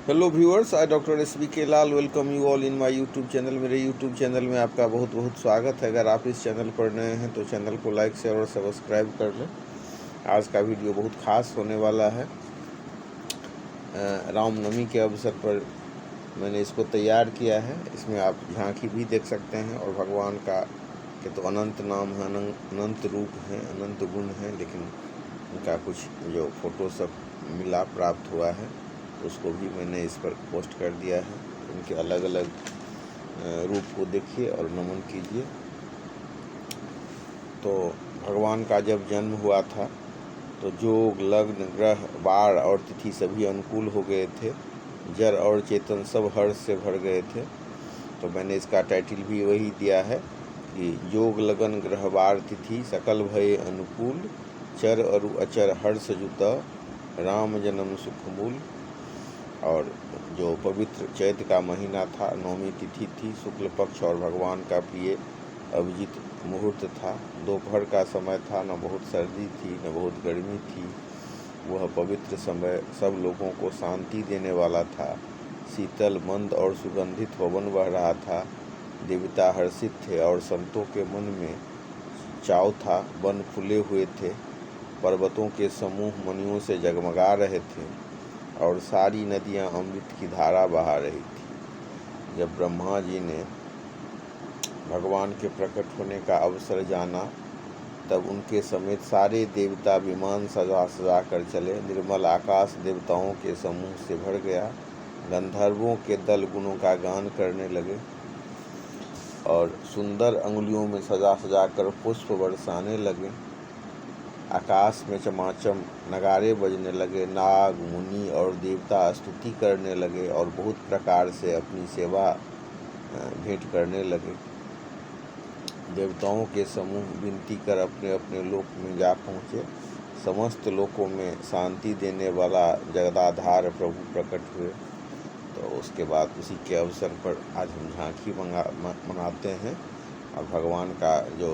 Hello viewers, I doctor S K Lal welcome you all in my YouTube channel. मेरे YouTube channel में आपका बहुत बहुत स्वागत है। अगर आप इस चैनल पर नए हैं तो चैनल को लाइक शेयर और सब्सक्राइब कर लें। आज का वीडियो बहुत खास होने वाला है। रामनवमी के अवसर पर मैंने इसको तैयार किया है। इसमें आप झांकी भी देख सकते हैं और भगवान का के तो अनंत नाम है, अनंत रूप हैं, अनंत गुण हैं, लेकिन उनका कुछ जो फ़ोटो सब मिला प्राप्त हुआ है तो उसको भी मैंने इस पर पोस्ट कर दिया है। उनके अलग अलग रूप को देखिए और नमन कीजिए। तो भगवान का जब जन्म हुआ था तो योग, लग्न, ग्रह, वार और तिथि सभी अनुकूल हो गए थे। जड़ और चेतन सब हर्ष से भर गए थे। तो मैंने इसका टाइटल भी वही दिया है कि योग, लगन, ग्रह, वार, तिथि सकल भय अनुकूल, चर अरु अचर हर्ष जुत, राम जन्म सुख मूल। और जो पवित्र चैत्र का महीना था, नौमी तिथि थी, शुक्ल पक्ष और भगवान का प्रिय अभिजीत मुहूर्त था। दोपहर का समय था, न बहुत सर्दी थी न बहुत गर्मी थी। वह पवित्र समय सब लोगों को शांति देने वाला था। शीतल, मंद और सुगंधित पवन बह रहा था। देवता हर्षित थे और संतों के मन में चाव था। वन फूले हुए थे, पर्वतों के समूह मणियों से जगमगा रहे थे और सारी नदियां अमृत की धारा बहा रही थी। जब ब्रह्मा जी ने भगवान के प्रकट होने का अवसर जाना तब उनके समेत सारे देवता विमान सजा सजा कर चले। निर्मल आकाश देवताओं के समूह से भर गया। गंधर्वों के दल गुणों का गान करने लगे और सुंदर अंगुलियों में सजा सजा कर पुष्प बरसाने लगे। आकाश में चमाचम नगारे बजने लगे। नाग, मुनि और देवता स्तुति करने लगे और बहुत प्रकार से अपनी सेवा भेंट करने लगे। देवताओं के समूह विनती कर अपने अपने लोक में जा पहुँचे। समस्त लोकों में शांति देने वाला जगदाधार प्रभु प्रकट हुए। तो उसके बाद उसी के अवसर पर आज हम झांकी मनाते हैं और भगवान का जो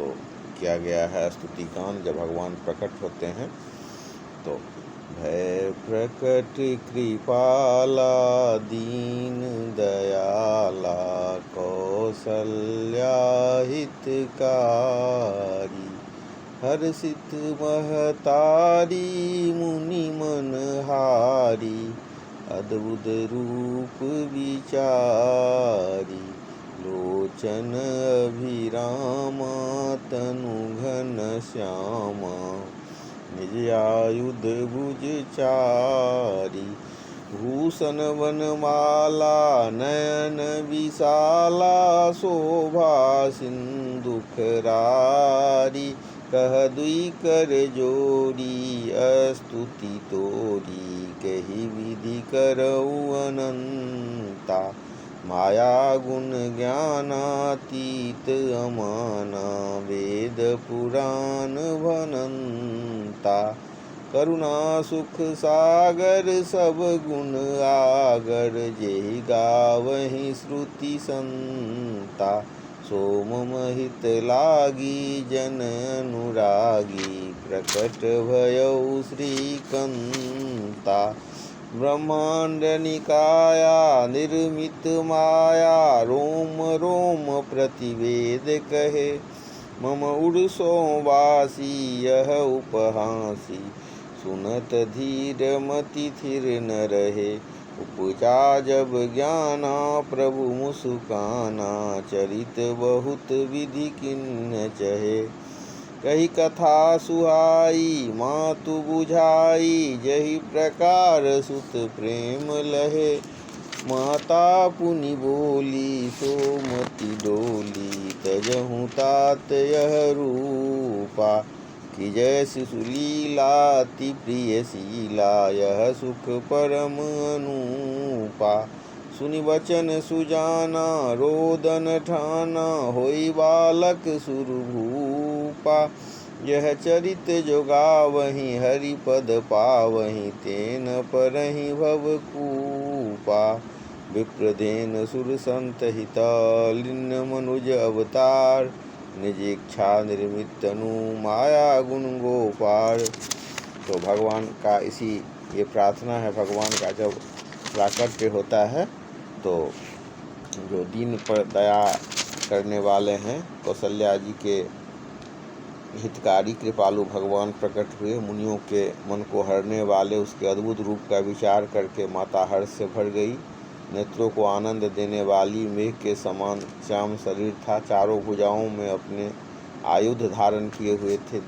किया गया है स्तुति गान, जब भगवान प्रकट होते हैं तो भय प्रकट कृपाला, दीन दयाला, कौसल्या हितकारी, हर्षित महतारी, मुनि मनहारी, अद्भुत रूप विचारी, लोचन अभिरामा, तनु घन श्यामा, निज आयुध भुज चारी, भूषण वनमाला, नयन विशाला, शोभा सिंधु खरारी, कह दुई कर जोड़ी, स्तुति तोरी, कही विधि करऊ अनंता, माया गुण ज्ञानातीत अमाना, वेद पुराण भनंता, करुणा सुख सागर सब गुण आगर, जेहि गावहि श्रुति संता, सोम महित लागी जन अनुरागी, प्रकट भयउ श्रीकंता, ब्रह्मांड निकाया निर्मित माया, रोम रोम प्रतिवेद कहे, मम उड़सो वासी यह उपहासी, सुनत धीर मति थिर न रहे, उपजा जब ज्ञाना प्रभु मुस्काना, चरित बहुत विधि किन्न चहे, कही कथा सुहाई मातु बुझाई, जही प्रकार सुत प्रेम लहे, माता पुनि बोली सोमति डोली, तजहु तात यह रूपा, कि जय शिशुलीला अति प्रिय शीला, यह सुख परम अनूपा, सुनि वचन सुजाना, रोदन ठाना, होई बालक सुरभूपा, यह चरित जो गावहीं, हरि पद पावहीं, तेन परहीं भवकूपा, विप्रदेन सुर संत हिता, लिन्न मनुज अवतार, निज इच्छा निर्मित तनु, माया गुण गोपार। तो भगवान का ये प्रार्थना है। भगवान का जब प्राकट्य होता है। तो जो दीन पर दया करने वाले हैं, कौशल्या जी के हितकारी कृपालु भगवान प्रकट हुए। मुनियों के मन को हरने वाले उसके अद्भुत रूप का विचार करके माता हर्ष से भर गई। नेत्रों को आनंद देने वाली मेघ के समान श्याम शरीर था। चारों भुजाओं में अपने आयुध धारण किए हुए थे।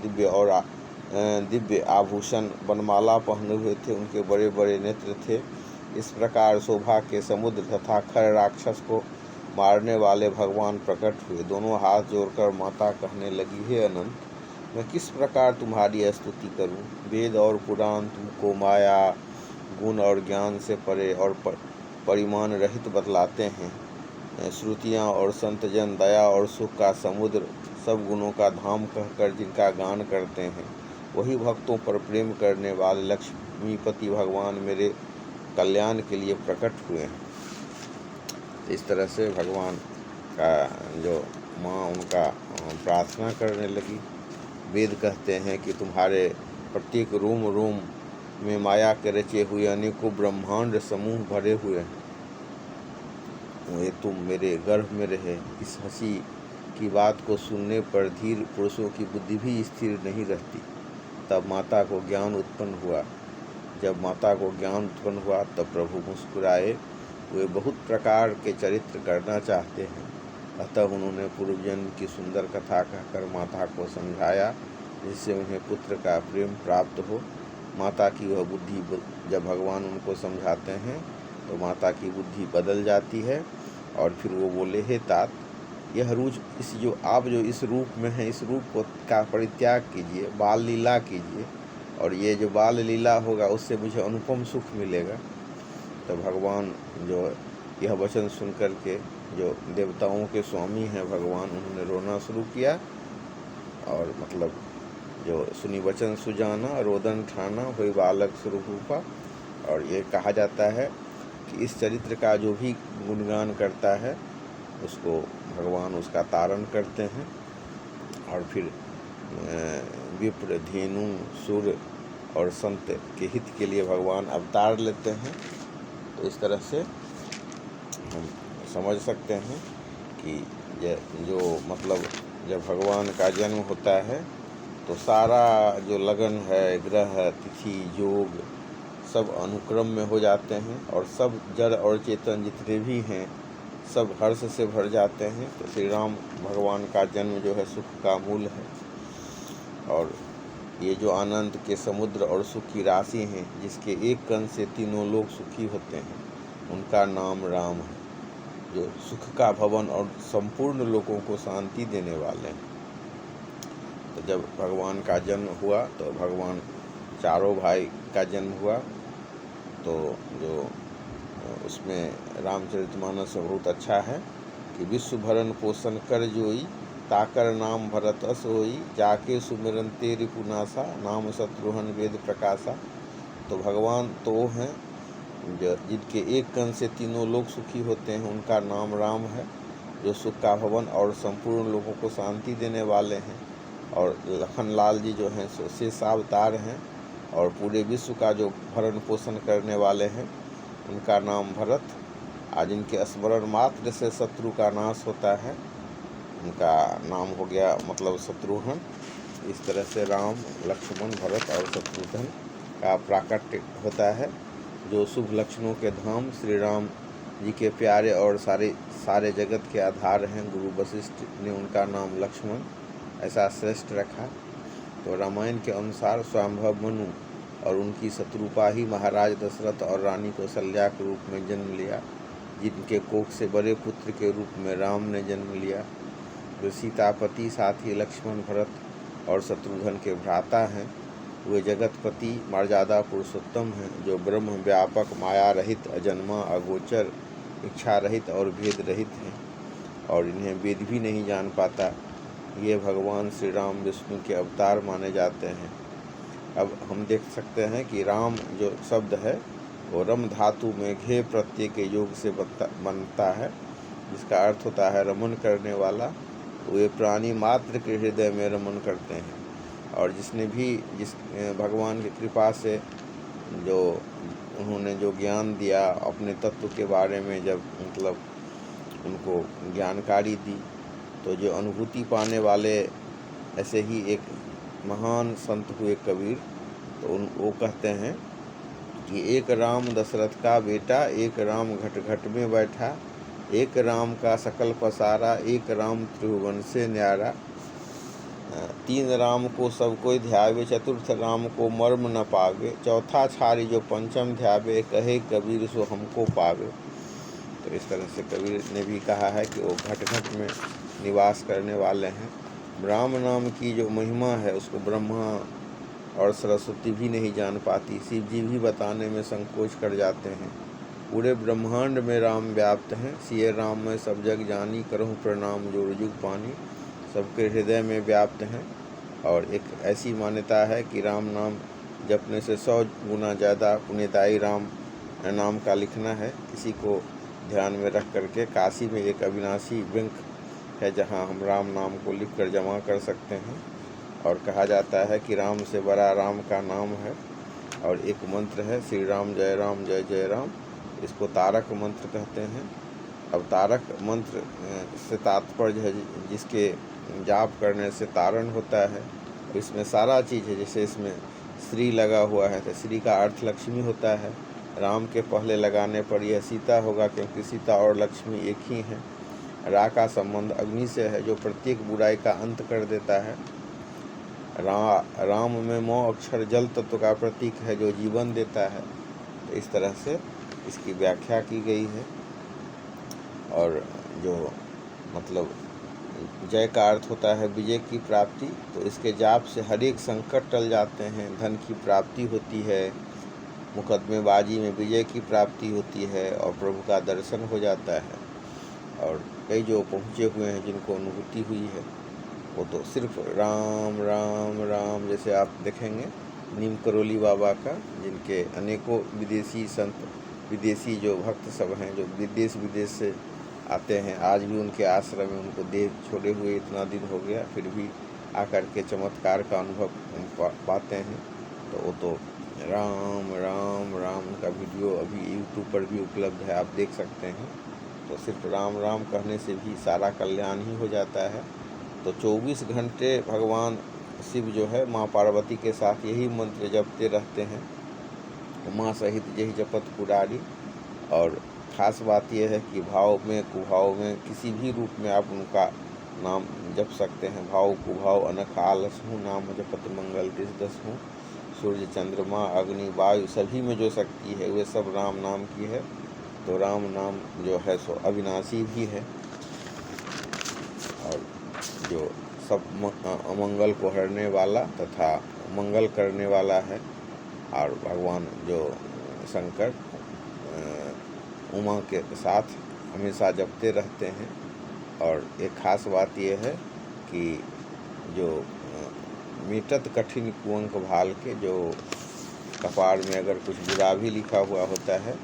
दिव्य आभूषण बनमाला पहने हुए थे। उनके बड़े बड़े नेत्र थे। इस प्रकार शोभा के समुद्र तथा खर राक्षस को मारने वाले भगवान प्रकट हुए। दोनों हाथ जोड़कर माता कहने लगी, हे अनंत, मैं किस प्रकार तुम्हारी स्तुति करूं? वेद और पुराण तुमको माया, गुण और ज्ञान से परे और परिमाण रहित बतलाते हैं। श्रुतियाँ और संतजन दया और सुख का समुद्र, सब गुणों का धाम कहकर जिनका गान करते हैं, वही भक्तों पर प्रेम करने वाले लक्ष्मीपति भगवान मेरे कल्याण के लिए प्रकट हुए हैं। इस तरह से भगवान का जो माँ उनका प्रार्थना करने लगी। वेद कहते हैं कि तुम्हारे प्रत्येक रोम रोम में माया के रचे हुए अनेकों ब्रह्मांड समूह भरे हुए हैं। वे तुम मेरे गर्भ में रहे। इस हंसी की बात को सुनने पर धीर पुरुषों की बुद्धि भी स्थिर नहीं रहती। तब माता को ज्ञान उत्पन्न हुआ। जब माता को ज्ञान उत्पन्न हुआ तब प्रभु मुस्कुराए। वे बहुत प्रकार के चरित्र करना चाहते हैं, अतः उन्होंने पूर्व जन्म की सुंदर कथा कहकर माता को समझाया, जिससे उन्हें पुत्र का प्रेम प्राप्त हो। माता की वह बुद्धि, जब भगवान उनको समझाते हैं तो माता की बुद्धि बदल जाती है। और फिर वो बोले, हे तात, यह आप जो इस रूप में हैं, इस रूप का परित्याग कीजिए, बाल लीला कीजिए, और ये जो बाल लीला होगा उससे मुझे अनुपम सुख मिलेगा। तो भगवान जो यह वचन सुन कर के, जो देवताओं के स्वामी हैं भगवान, उन्होंने रोना शुरू किया। और मतलब जो सुनी वचन सुजाना, रोदन ठाना, वही बालक स्वरूपा। और ये कहा जाता है कि इस चरित्र का जो भी गुणगान करता है उसको भगवान उसका तारण करते हैं। और फिर विप्र, धेनु, सुर और संत के हित के लिए भगवान अवतार लेते हैं। तो इस तरह से हम समझ सकते हैं कि जो मतलब जब भगवान का जन्म होता है तो सारा जो लगन है, ग्रह, तिथि, योग, सब अनुक्रम में हो जाते हैं। और सब जड़ और चेतन जितने भी हैं सब हर्ष से भर जाते हैं। तो श्री राम भगवान का जन्म जो है सुख का मूल है। और ये जो आनंद के समुद्र और सुख की राशि हैं, जिसके एक कण से तीनों लोग सुखी होते हैं, उनका नाम राम है, जो सुख का भवन और संपूर्ण लोगों को शांति देने वाले हैं। तो जब भगवान का जन्म हुआ तो भगवान चारों भाई का जन्म हुआ। तो जो उसमें रामचरितमानस बहुत अच्छा है कि विश्व भरण पोषण कर जोई, ताकर नाम भरत अस होई, जाके सुमिरन तेरि पुनासा, नाम शत्रुघ्न वेद प्रकाशा। तो भगवान तो हैं जिनके एक कण से तीनों लोग सुखी होते हैं, उनका नाम राम है, जो सुख का भवन और संपूर्ण लोगों को शांति देने वाले हैं। और लखनलाल जी जो हैं सो शेषावतार हैं, और पूरे विश्व का जो भरण पोषण करने वाले हैं, उनका नाम भरत। आज इनके स्मरण मात्र से शत्रु का नाश होता है, उनका नाम हो गया मतलब शत्रुघ्न। इस तरह से राम, लक्ष्मण, भरत और शत्रुघ्न का प्राकट्य होता है। जो शुभ लक्षणों के धाम श्री राम जी के प्यारे और सारे जगत के आधार हैं। गुरु वशिष्ठ ने उनका नाम लक्ष्मण ऐसा श्रेष्ठ रखा। तो रामायण के अनुसार स्वयंभव मनु और उनकी शत्रुपा ही महाराज दशरथ और रानी कौशल्या के रूप में जन्म लिया, जिनके कोख से बड़े पुत्र के रूप में राम ने जन्म लिया। जो सीतापति, साथ ही लक्ष्मण, भरत और शत्रुघ्न के भ्राता हैं, वे जगतपति मर्यादा पुरुषोत्तम हैं, जो ब्रह्म व्यापक, माया रहित, अजन्मा, अगोचर, इच्छा रहित और भेद रहित हैं, और इन्हें वेद भी नहीं जान पाता। ये भगवान श्री राम विष्णु के अवतार माने जाते हैं। अब हम देख सकते हैं कि राम जो शब्द है वो रम धातु में घे प्रत्यय के योग से बनता है, जिसका अर्थ होता है रमन करने वाला। वे प्राणी मात्र के हृदय में रमन करते हैं। और जिस भगवान की कृपा से जो उन्होंने जो ज्ञान दिया अपने तत्व के बारे में, जब मतलब उनको ज्ञानकारी दी, तो जो अनुभूति पाने वाले ऐसे ही एक महान संत हुए कबीर। तो वो कहते हैं कि एक राम दशरथ का बेटा, एक राम घट घट में बैठा, एक राम का सकल पसारा, एक राम त्रिभुवन से न्यारा। तीन राम को सब कोई ध्यावे, चतुर्थ राम को मर्म न पावे, चौथा छारी जो पंचम ध्यावे, कहे कबीर सो हमको पावे। तो इस तरह से कबीर ने भी कहा है कि वो घट घट में निवास करने वाले हैं। राम नाम की जो महिमा है उसको ब्रह्मा और सरस्वती भी नहीं जान पाती, शिव जी भी बताने में संकोच कर जाते हैं। पूरे ब्रह्मांड में राम व्याप्त हैं, सिए राम में सब जग जानी, करहूँ प्रणाम जो रुजुग पानी। सबके हृदय में व्याप्त हैं। और एक ऐसी मान्यता है कि राम नाम जपने से 100 गुना ज़्यादा पुण्यदायी राम नाम का लिखना है। इसी को ध्यान में रख करके काशी में एक अविनाशी बैंक है जहां हम राम नाम को लिखकर जमा कर सकते हैं। और कहा जाता है कि राम से बड़ा राम का नाम है। और एक मंत्र है श्री राम जय जय राम, इसको तारक मंत्र कहते हैं। अब तारक मंत्र से तात्पर्य है जिसके जाप करने से तारण होता है। इसमें सारा चीज़ है, जैसे इसमें श्री लगा हुआ है तो श्री का अर्थ लक्ष्मी होता है। राम के पहले लगाने पर यह सीता होगा, क्योंकि सीता और लक्ष्मी एक ही हैं। रा का संबंध अग्नि से है जो प्रत्येक बुराई का अंत कर देता है। राम में मौ अक्षर जल तत्व का प्रतीक है जो जीवन देता है। तो इस तरह से इसकी व्याख्या की गई है। और जो मतलब जय का अर्थ होता है विजय की प्राप्ति, तो इसके जाप से हर एक संकट टल जाते हैं, धन की प्राप्ति होती है, मुकदमेबाजी में विजय की प्राप्ति होती है और प्रभु का दर्शन हो जाता है। और कई जो पहुँचे हुए हैं जिनको अनुभूति हुई है वो तो सिर्फ राम राम राम, जैसे आप देखेंगे नीम करोली बाबा का, जिनके अनेकों विदेशी संत, विदेशी जो भक्त सब हैं जो देश विदेश से आते हैं, आज भी उनके आश्रम में उनको देह छोड़े हुए इतना दिन हो गया, फिर भी आकर के चमत्कार का अनुभव पाते हैं। तो वो तो राम राम राम का वीडियो अभी यूट्यूब पर भी उपलब्ध है, आप देख सकते हैं। तो सिर्फ राम राम कहने से भी सारा कल्याण ही हो जाता है। तो 24 घंटे भगवान शिव जो है माँ पार्वती के साथ यही मंत्र जपते रहते हैं, माँ सहित यही जपत पुरारी। और ख़ास बात यह है कि भाव में कुभाव में किसी भी रूप में आप उनका नाम जप सकते हैं। भाव कुभाव अनख आलस हूँ, नाम जपत मंगल दिस दस हूँ। सूर्य चंद्रमा अग्नि वायु सभी में जो शक्ति है वे सब राम नाम की है। तो राम नाम जो है सो अविनाशी भी है और जो सब अमंगल को हरने वाला तथा मंगल करने वाला है। और भगवान जो शंकर उमा के साथ हमेशा जपते रहते हैं। और एक ख़ास बात यह है कि जो मीटत कठिन कुअंक भाल के, जो कपार में अगर कुछ बुरा भी लिखा हुआ होता है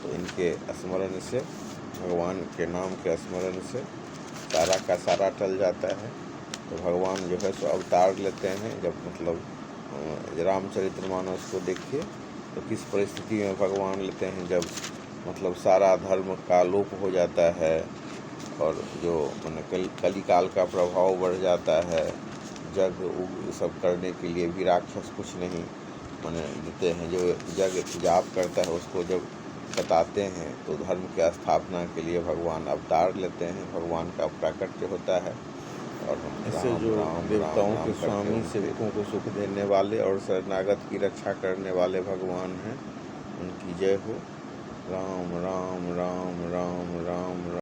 तो इनके स्मरण से, भगवान के नाम के स्मरण से सारा का सारा टल जाता है। तो भगवान जो है सो अवतार लेते हैं। जब मतलब रामचरितमानस को देखिए तो किस परिस्थिति में भगवान लेते हैं, जब मतलब सारा धर्म का लोप हो जाता है और जो कली काल का प्रभाव बढ़ जाता है, जग उग सब करने के लिए भी राक्षस कुछ नहीं देते हैं। जो जग जाप करता है उसको जब बताते हैं तो धर्म की स्थापना के लिए भगवान अवतार लेते हैं, भगवान का प्राकट्य होता है। और ऐसे जो देवताओं के स्वामी, सेवकों को सुख देने वाले और शरणागत की रक्षा करने वाले भगवान हैं, उनकी जय हो। राम राम राम राम राम राम।